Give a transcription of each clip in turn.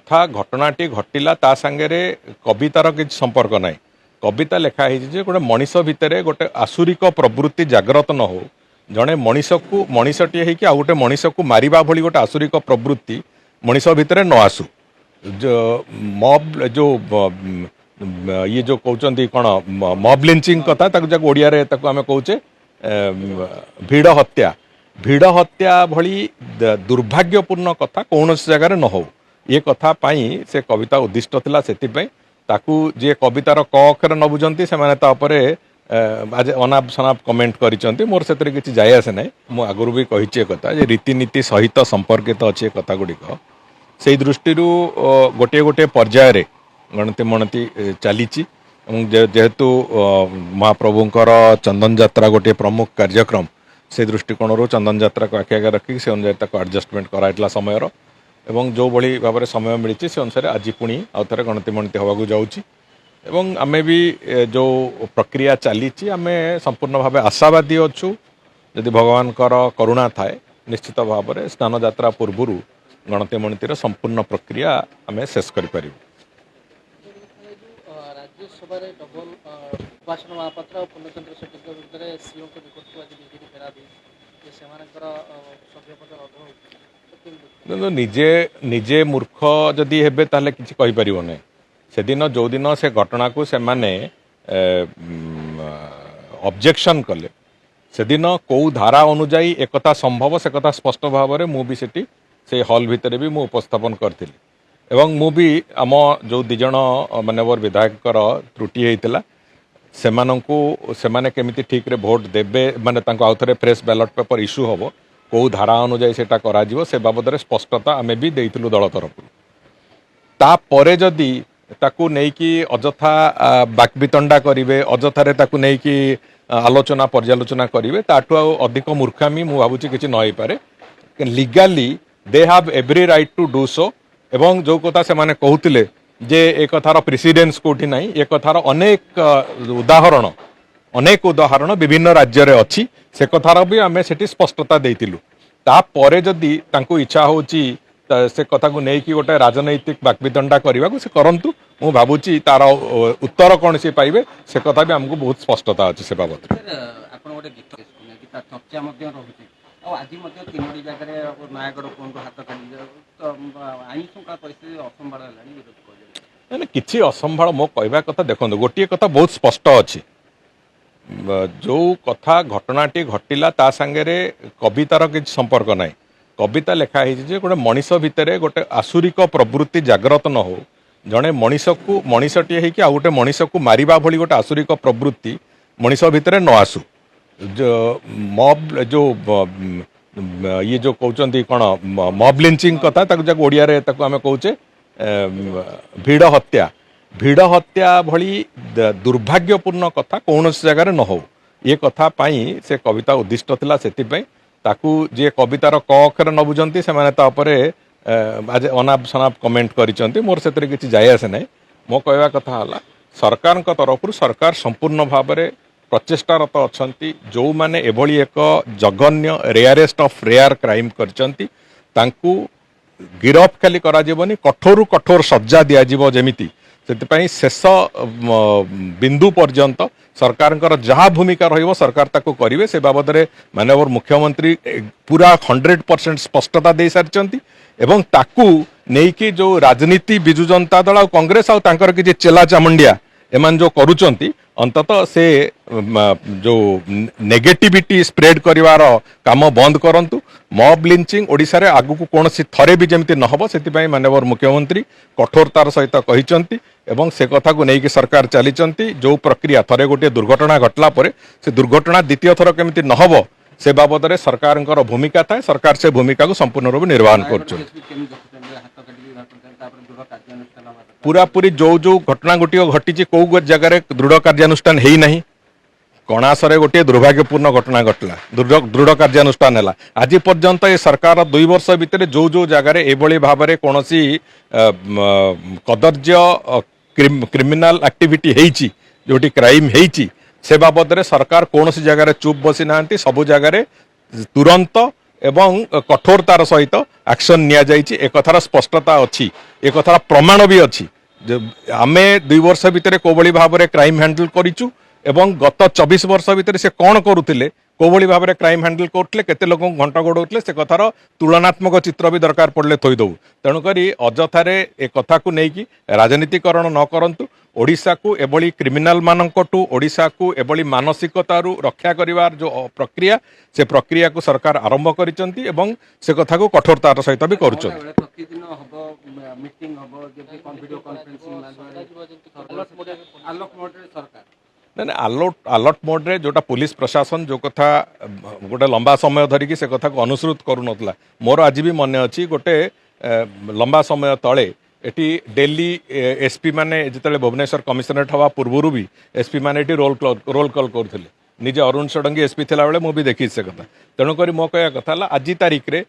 कथा घटनाटी घटिला ता सांगे कवितार किसी संपर्क ना कविता लिखाई गोटे मनीष भितर गोटे आसुरिक प्रवृत्ति जागृत न हो जड़े मनीष को मनीषटे होगी आ गोटे मनीष को मारिबा भली गोटे आसुरिक प्रवृत्ति मनीष भितर न आसू जो मॉब जो ये जो कहते कौन मॉब लिंचिंग कथा ताको ओडिया रे ताको आमे कहूचे भिड़ हत्या भली दुर्भाग्यपूर्ण कथा कौन जगार न हो ये कथा पाई से कविता उद्दिष्ट थिला सेतिपई ताकू जे कवितार क अक्षर न बुझंती से माने तापरे आज अनाप शनाप कमेंट करिसंती मोर सेतरे किछि जाय आसे नै मु आगुरु भी कहिछि कथा जे रीतिनीति सहित संपर्कित अछि कथा गुडिक से दृष्टि गोटे गोटे पर्याय रे गणति मणति चलीची जेहेतु महाप्रभुंकर चंदन यात्रा गोटे प्रमुख कार्यक्रम से दृष्टिकोण चंदन यात्रा को आखि आगे रखिक से अनुसार एडजस्टमेंट कराइला समयर एवं जो भली भाव में समय मिली से अनुसार आज पुणी आउ थे गणति मणति होगा जाऊँगी एवं आमे भी जो प्रक्रिया चली आमे संपूर्ण भाव आशावादी अच्छु यदि भगवान करुणा थाए निश्चित भाव में स्नान यात्रा पूर्व गणति मणतिर संपूर्ण प्रक्रिया आमे शेष कर निजे निजे मूर्ख जदि हेबे ताले किछि कहि परिबो नै से दिन जो दिन से घटना को से माने ऑब्जेक्शन कले से दिन को धारा अनुଯାयी एकता संभव से कथा स्पष्ट भाव में मु भी सेठी से हॉल भितर भी मु उपस्थापन करथिली एवं मु भी आम जो दिजण मानवर विधायक त्रुटि होइतिला सेमाने केमिति ठीक रे भोट देबे माने तांको आउथरे फ्रेश बैलेट पेपर इश्यू होबो को धारा अनुଯାयी सेटा करा जिवो से बाबद स्पष्टता आमे भी देइथिलु दल तरफ ता परे जदि ताकू नेकी अजथा बाकबितंडा करिवे अजथारे ताकू नेकी आलोचना पर्यालोचना करिवे ताठू अधिक मूर्खामी मु भाबुची किछि न होई पारे legally they have every right to do so एवं जो कथा से माने कहउतिले जे एक कथार प्रेसिडेंस कोठी नाही एक कथार अनेक उदाहरण विभिन्न राज्य रे अछि से कथार भी आमे सेठी स्पष्टता देइतिलु ता परे जदि तांको इच्छा होची से कथा को नहीं कि गोटे राजनैतिक बाकबितंडा करने को से करंतु मु भाबुची तार उत्तर कौन से पाइबे से कथा भी हमको बहुत स्पष्टता अच्छे से बाबत आपण गोटे गीत चर्चा मध्य रहुची आ आज मध्य तीनोटी जगह नयागढ़ कोन हाथ काढी आईन शृंखला परिस्थिति असंभाळ लानी विरोध कर किछि असंभाळ मो कहबा कथा देखंदो गोटिए कथा बहुत स्पष्ट अछि जो कथा घटनाटी घटिला ता संगे कवितार किछि संपर्क ना कविता लिखाई गोटे मनीष भितर गोटे आसुरिक प्रवृत्ति जागृत न हो जड़े मनीष को मनीषटे होगी आ गोटे मनीष को मारिबा भली गोटे आसुरिक प्रवृत्ति मनीष भितर न आसू जो मॉब जो ये जो कहते कौन मॉब लिंचिंग कथा ताको ओडिया रे ताको आमे कहूचे भिड़ हत्या भली दुर्भाग्यपूर्ण कथा कौन जगार न हो ये कथा पाई से कविता उद्दिष्ट थिला सेतिपई ताकू जे कवितार क अक्षर न बुझंती से माने तापरे आज अनाप शनाप कमेंट करिसंती मोर सेतरे किछि जाय आसे नै मो कहवा कथा हला सरकार तरफ सरकार संपूर्ण भाव में प्रचेष्टारत अछंती जो माने एभली एक जघन्य रेयरेस्ट ऑफ रेयर क्राइम करचंती तांकू गिरफ खाली करा जीवनी कठोर कठोर सज्जा दिया जीवो जेमिति सेतिपई शेष बिंदु पर्यंत सरकार जहाँ भूमिका रहिबो सरकार ताको करिवे से बाबद रे माननीय मुख्यमंत्री पूरा 100% स्पष्टता दे सारिचंती एवं ताकू नेकी जो राजनीति बिजु जनता दल आ कांग्रेस आ तांकर कि चेला चामुंडिया एमान जो करूचंती अंततः से जो नेगेटिविटी स्प्रेड करिवार काम बंद करंतु मॉब लिंचिंग ओडिशा रे आगु को कोनसी थरे भी जेमति न हबो सेति माननीय मुख्यमंत्री कठोरतार सहित कहिचंती एवं से कथा को नहीं सरकार चलीचंती जो प्रक्रिया थरे गोटे दुर्घटना घटला परे से दुर्घटना द्वितीय थर केमति न हबो से बाबद रे सरकार भूमिका थाए सरकार से भूमिका को संपूर्ण रूप निर्वहन कर पूरा पूरी जो जो घटना गोटे घटी कौ जगार दृढ़ कार्यानुष्ठान है ना कणासरे गोटे दुर्भाग्यपूर्ण घटना घटला दृढ़ कार्यानुष्ठान है आज पर्यंत ये सरकार 2 वर्ष भितर जो जो जगार एभली भाव में कौन कदर्य क्रिमिनाल एक्टिविटी होती जोटी क्राइम होती से बाबद रे सरकार कौन सी जगह चुप बसी ना सबु जगार तुरंत ଏବଂ କଠୋରତାର ସହିତ ଆକ୍ସନ ନିଆଯାଇଛି ଏ କଥାର ସ୍ପଷ୍ଟତା ଅଛି ଏ କଥାର ପ୍ରମାଣ ବି ଅଛି ଯେ ଆମେ 2 ବର୍ଷ ଭିତରେ କୋଭଳି ଭାବରେ କ୍ରାଇମ ହ୍ୟାଣ୍ଡଲ କରିଛୁ ଏବଂ ଗତ 24 ବର୍ଷ ଭିତରେ ସେ କ'ଣ କରୁଥିଲେ କୋଭଳି ଭାବରେ କ୍ରାଇମ ହ୍ୟାଣ୍ଡଲ କରୁଥିଲେ କେତେ ଲୋକଙ୍କୁ ଘଣ୍ଟ ଗୋଡ଼ଉଥିଲେ ସେ କଥାର ତୁଳନାତ୍ମକ ଚିତ୍ର ବି ଦରକାର ପଡ଼ିଲେ ଥୋଇଦେବୁ ତେଣୁକରି ଅଯଥାରେ ଏ କଥାକୁ ନେଇକି ରାଜନୀତିକରଣ ନ କରନ୍ତୁ ଓଡ଼ିଶାକୁ ଏଭଳି କ୍ରିମିନାଲ ମାନଙ୍କଠୁ ଓଡ଼ିଶାକୁ ଏଭଳି ମାନସିକତାରୁ ରକ୍ଷା କରିବାର ଯେଉଁ ପ୍ରକ୍ରିୟା ସେ ପ୍ରକ୍ରିୟାକୁ ସରକାର ଆରମ୍ଭ କରିଛନ୍ତି ଏବଂ ସେ କଥାକୁ କଠୋରତାର ସହିତ ବି କରୁଛନ୍ତି ବେଳେ ପ୍ରତିଦିନ ହବ ମିଟିଂ ହବ ଯେମିତି ଭିଡ଼ିଓ କନଫରେନ୍ସିଂ ମାଧ୍ୟମରେ ଆଲୋକ ମୋଡରେ ସରକାର ନା ଆଲର୍ଟ ମୋଡରେ ଯୋଉଟା ପୁଲିସ ପ୍ରଶାସନ ଯୋଉ କଥା ଗୋଟେ ଲମ୍ବା ସମୟ ଧରିକି ସେ କଥାକୁ ଅନୁସୃତ କରୁନଥିଲା ମୋର ଆଜି ବି ମନେ ଅଛି ଗୋଟେ ଲମ୍ବା ସମୟ ତଳେ ଏଠି ଡେଲି ଏସପି ମାନେ ଯେତେବେଳେ ଭୁବନେଶ୍ୱର କମିଶନରେଟ୍ ହେବା ପୂର୍ବରୁ ବି ଏସପି ମାନେ ଏଠି ରୋଲ କଲ୍ କରୁଥିଲେ ନିଜେ ଅରୁଣ ଷଡ଼ଙ୍ଗୀ ଏସପି ଥିଲାବେଳେ ମୁଁ ବି ଦେଖିଛି ସେ କଥା ତେଣୁକରି ମୋ କହିବା କଥା ହେଲା ଆଜି ତାରିଖରେ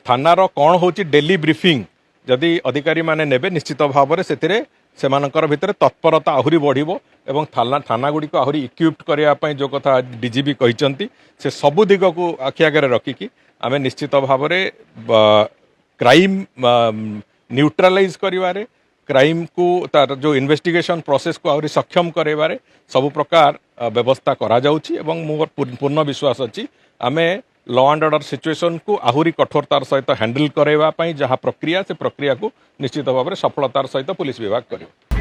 ଥାନାର କ'ଣ ହେଉଛି ଡେଲି ବ୍ରିଫିଂ ଯଦି ଅଧିକାରୀମାନେ ନେବେ ନିଶ୍ଚିତ ଭାବରେ ସେଥିରେ ସେମାନଙ୍କର ଭିତରେ ତତ୍ପରତା ଆହୁରି ବଢ଼ିବ ଏବଂ ଥାନାଗୁଡ଼ିକୁ ଆହୁରି ଇକ୍ୟୁପ୍ଡ କରିବା ପାଇଁ ଯେଉଁ କଥା ଡିଜିପି କହିଛନ୍ତି ସେ ସବୁ ଦିଗକୁ ଆଖି ଆଗରେ ରଖିକି ଆମେ ନିଶ୍ଚିତ ଭାବରେ କ୍ରାଇମ୍ ନ୍ୟୁଟ୍ରାଲାଇଜ୍ କରିବାରେ କ୍ରାଇମ୍କୁ ତାର ଯେଉଁ ଇନଭେଷ୍ଟିଗେସନ୍ ପ୍ରୋସେସ୍କୁ ଆହୁରି ସକ୍ଷମ କରାଇବାରେ ସବୁ ପ୍ରକାର ବ୍ୟବସ୍ଥା କରାଯାଉଛି ଏବଂ ମୋର ପୂର୍ଣ୍ଣ ବିଶ୍ୱାସ ଅଛି ଆମେ ଲ ଆଣ୍ଡ ଅର୍ଡର ସିଚୁଏସନକୁ ଆହୁରି କଠୋରତାର ସହିତ ହ୍ୟାଣ୍ଡେଲ କରାଇବା ପାଇଁ ଯାହା ପ୍ରକ୍ରିୟା ସେ ପ୍ରକ୍ରିୟାକୁ ନିଶ୍ଚିତ ଭାବରେ ସଫଳତାର ସହିତ ପୁଲିସ ବିଭାଗ କରିବ